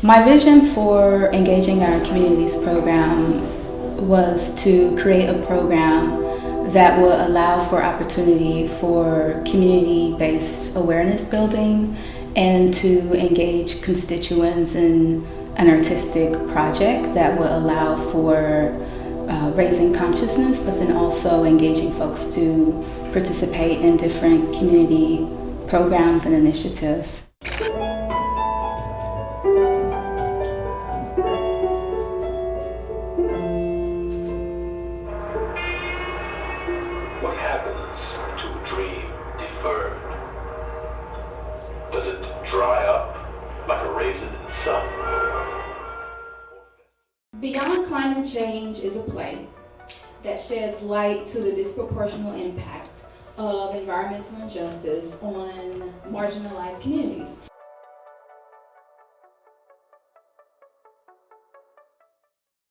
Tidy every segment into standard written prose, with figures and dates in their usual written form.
My vision for Engaging Our Communities program was to create a program that will allow for opportunity for community-based awareness building and to engage constituents in an artistic project that will allow for raising consciousness, but then also engaging folks to participate in different community programs and initiatives. What happens to a dream deferred? Does it dry up like a raisin in the sun? Beyond Climate Change is a play that sheds light to the disproportionate impact of environmental injustice on marginalized communities.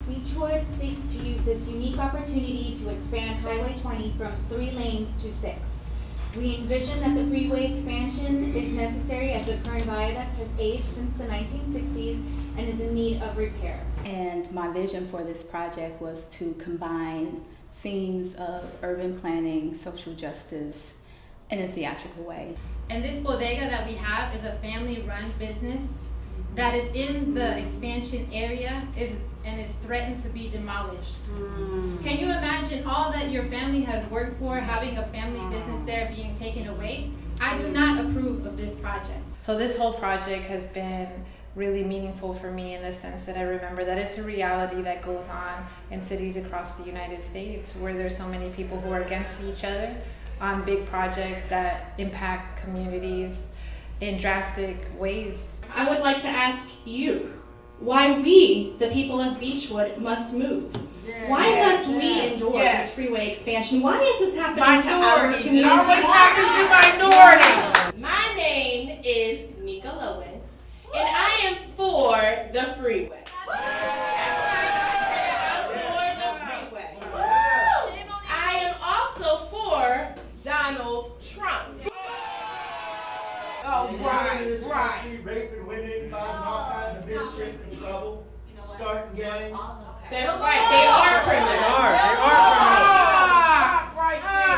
Beechwood seeks to use this unique opportunity to expand Highway 20 from 3 lanes to 6. We envision that the freeway expansion is necessary as the current viaduct has aged since the 1960s and is in need of repair. And my vision for this project was to combine themes of urban planning, social justice, in a theatrical way. And this bodega that we have is a family-run business that is in the expansion area and is threatened to be demolished. Can you imagine all that your family has worked for, having a family business there being taken away? I do not approve of this project. So this whole project has been really meaningful for me in the sense that I remember that it's a reality that goes on in cities across the United States where there's so many people who are against each other on big projects that impact communities in drastic ways. I would like to ask you why we, the people of Beechwood, must move. Why must we endure this freeway expansion? Why is this happening to our community? It always happens to minorities. My name is Nika Lowens, and I am for the freeway. I am also for Donald Trump. Oh, right. Raping women, causing all kinds of mischief and trouble, starting gangs. That's right, they are criminals. Right there.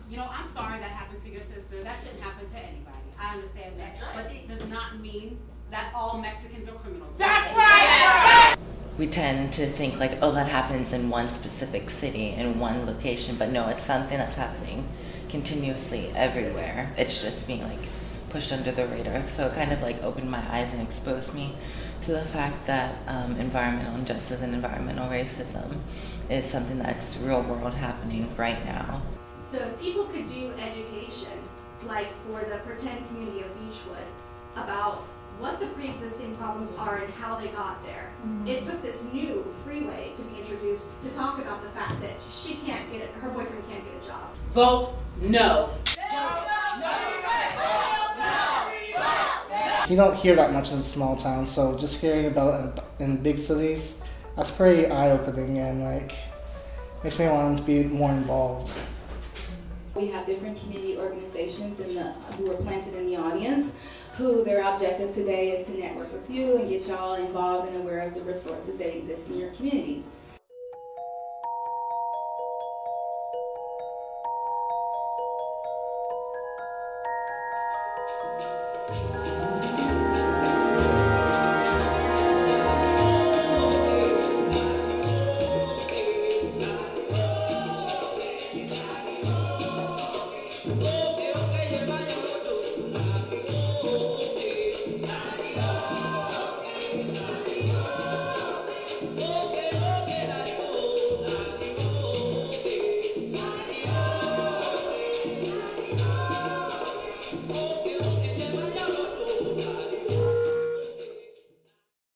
You know, I'm sorry that happened to your sister. That shouldn't happen to anybody. I understand that. But it does not mean that all Mexicans are criminals. That's right. We tend to think like, oh, that happens in one specific city, in one location, but no, it's something that's happening continuously everywhere. It's just being like pushed under the radar. So it kind of like opened my eyes and exposed me to the fact that environmental injustice and environmental racism is something that's real world happening right now. So if people could do education, like for the pretend community of Beechwood, about what the pre-existing problems are and how they got there. It took this new freeway to be introduced to talk about the fact that she can't get it, her boyfriend can't get a job. Vote no. You don't hear that much in small towns, so just hearing about it in big cities, that's pretty eye-opening and like makes me want to be more involved. We have different community organizations who are planted in the audience, who their objective today is to network with you and get y'all involved and aware of the resources that exist in your community.